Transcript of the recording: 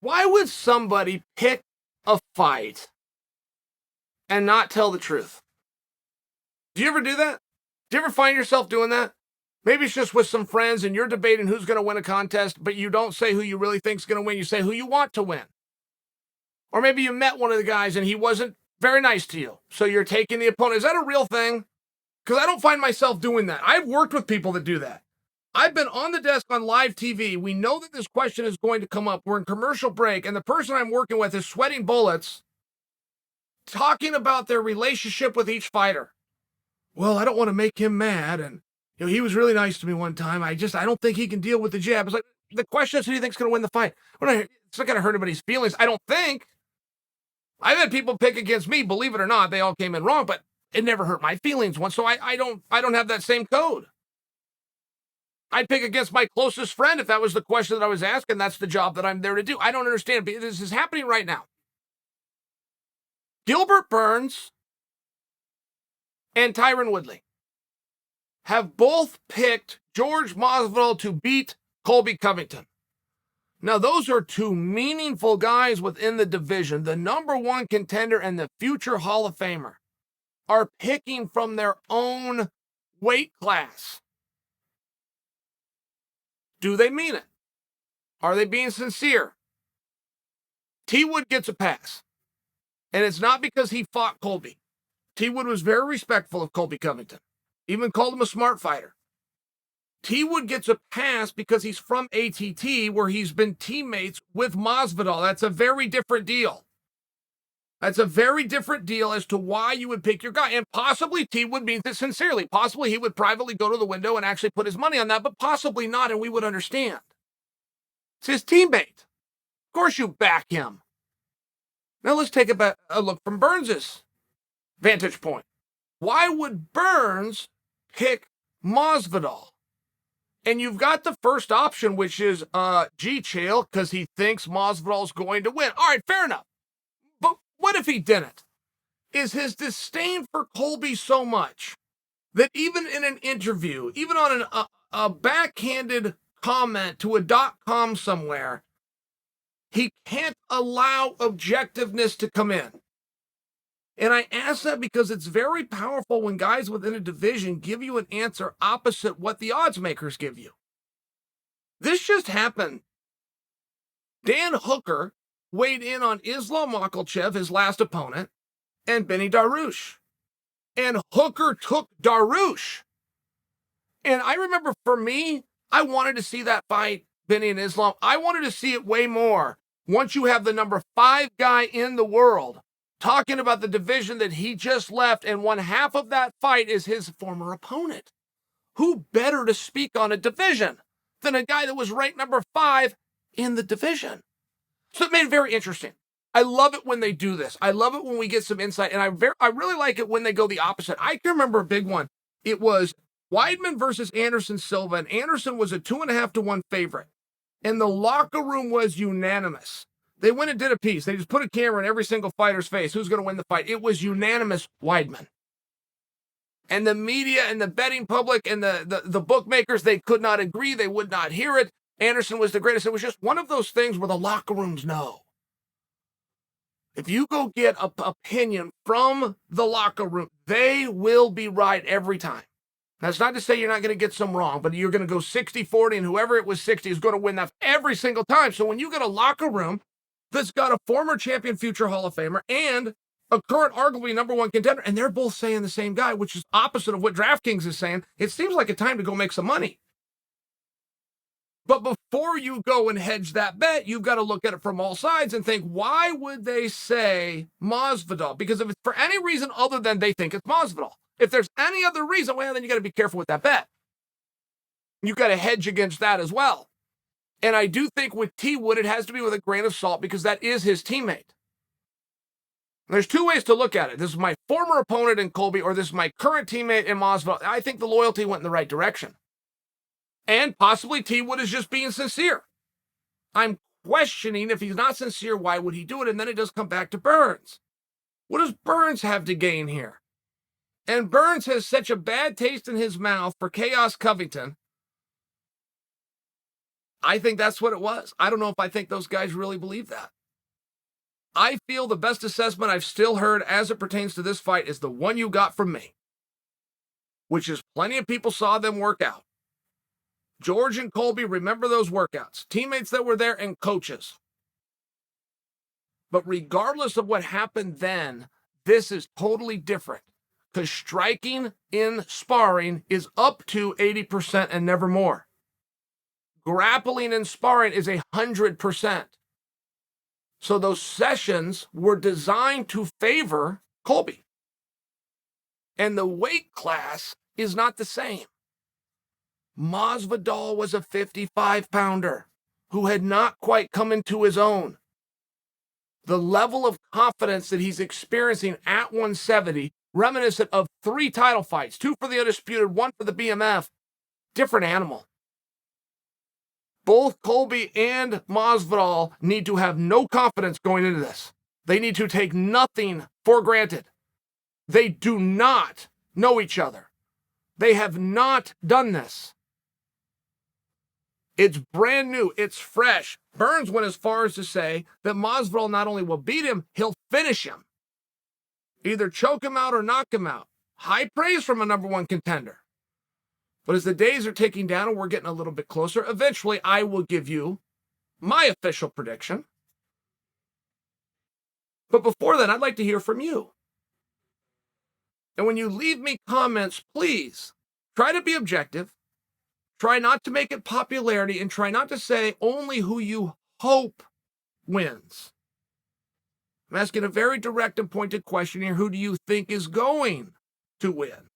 Why would somebody pick a fight and not tell the truth? Do you ever do that? Do you ever find yourself doing that? Maybe it's just with some friends and you're debating who's going to win a contest, but you don't say who you really think is going to win. You say who you want to win. Or maybe you met one of the guys and he wasn't very nice to you, so you're taking the opponent. Is that a real thing? Because I don't find myself doing that. I've worked with people that do that. I've been on the desk on live TV. We know that this question is going to come up. We're in commercial break, and the person I'm working with is sweating bullets, talking about their relationship with each fighter. Well, I don't want to make him mad, and he was really nice to me one time. I don't think he can deal with the jab. It's like, the question is, who do you think's going to win the fight? It's not going to hurt anybody's feelings, I don't think. I've had people pick against me, believe it or not. They all came in wrong, but it never hurt my feelings once, so I don't have that same code. I'd pick against my closest friend if that was the question that I was asking. That's the job that I'm there to do. I don't understand. This is happening right now. Gilbert Burns and Tyron Woodley have both picked Jorge Masvidal to beat Colby Covington. Now, those are two meaningful guys within the division. The number one contender and the future Hall of Famer are picking from their own weight class. Do they mean it? Are they being sincere? T. Wood gets a pass. And it's not because he fought Colby. T. Wood was very respectful of Colby Covington. Even called him a smart fighter. T. Wood gets a pass because he's from ATT, where he's been teammates with Masvidal. That's a very different deal. That's a very different deal as to why you would pick your guy. And possibly T. Wood means it sincerely. Possibly he would privately go to the window and actually put his money on that, but possibly not, and we would understand. It's his teammate. Of course you back him. Now let's take a look from Burns' vantage point. Why would Burns pick Masvidal? And you've got the first option, which is Chael, because he thinks Masvidal's going to win. All right, fair enough. But what if he didn't? Is his disdain for Colby so much that even in an interview, even on a backhanded comment to a .com somewhere, he can't allow objectiveness to come in? And I ask that because it's very powerful when guys within a division give you an answer opposite what the odds makers give you. This just happened. Dan Hooker weighed in on Islam Makhachev, his last opponent, and Benny Dariush. And Hooker took Dariush. And I remember, for me, I wanted to see that fight, Benny and Islam. I wanted to see it way more once you have the number 5 guy in the world talking about the division that he just left, and one half of that fight is his former opponent. Who better to speak on a division than a guy that was ranked number 5 in the division? So it made it very interesting. I love it when they do this. I love it when we get some insight, and I really like it when they go the opposite. I can remember a big one. It was Weidman versus Anderson Silva, and Anderson was a 2.5 to 1 favorite, and the locker room was unanimous. They went and did a piece. They just put a camera in every single fighter's face. Who's going to win the fight? It was unanimous Weidman. And the media and the betting public and the bookmakers, they could not agree. They would not hear it. Anderson was the greatest. It was just one of those things where the locker rooms know. If you go get an opinion from the locker room, they will be right every time. That's not to say you're not going to get some wrong, but you're going to go 60-40, and whoever it was 60 is going to win that every single time. So when you get a locker room that's got a former champion, future Hall of Famer, and a current arguably number 1 contender, and they're both saying the same guy, which is opposite of what DraftKings is saying, it seems like a time to go make some money. But before you go and hedge that bet, you've got to look at it from all sides and think, why would they say Masvidal? Because if it's for any reason other than they think it's Masvidal. If there's any other reason, well, then you got to be careful with that bet. You've got to hedge against that as well. And I do think with T. Wood, it has to be with a grain of salt because that is his teammate. There's 2 ways to look at it. This is my former opponent in Colby, or this is my current teammate in Masvidal. I think the loyalty went in the right direction. And possibly T. Wood is just being sincere. I'm questioning, if he's not sincere, why would he do it? And then it does come back to Burns. What does Burns have to gain here? And Burns has such a bad taste in his mouth for Chaos Covington I think that's what it was. I don't know if I think those guys really believe that. I feel the best assessment I've still heard as it pertains to this fight is the one you got from me, which is plenty of people saw them work out. George and Colby remember those workouts, teammates that were there and coaches. But regardless of what happened then, this is totally different because striking in sparring is up to 80% and never more. Grappling in sparring is 100%. So those sessions were designed to favor Colby. And the weight class is not the same. Masvidal was a 55-pounder who had not quite come into his own. The level of confidence that he's experiencing at 170, reminiscent of 3 title fights, 2 for the Undisputed, 1 for the BMF, different animal. Both Colby and Masvidal need to have no confidence going into this. They need to take nothing for granted. They do not know each other. They have not done this. It's brand new. It's fresh. Burns went as far as to say that Masvidal not only will beat him, he'll finish him. Either choke him out or knock him out. High praise from a #1 contender. But as the days are ticking down and we're getting a little bit closer, eventually I will give you my official prediction. But before that, I'd like to hear from you. And when you leave me comments, please try to be objective. Try not to make it popularity and try not to say only who you hope wins. I'm asking a very direct and pointed question here. Who do you think is going to win?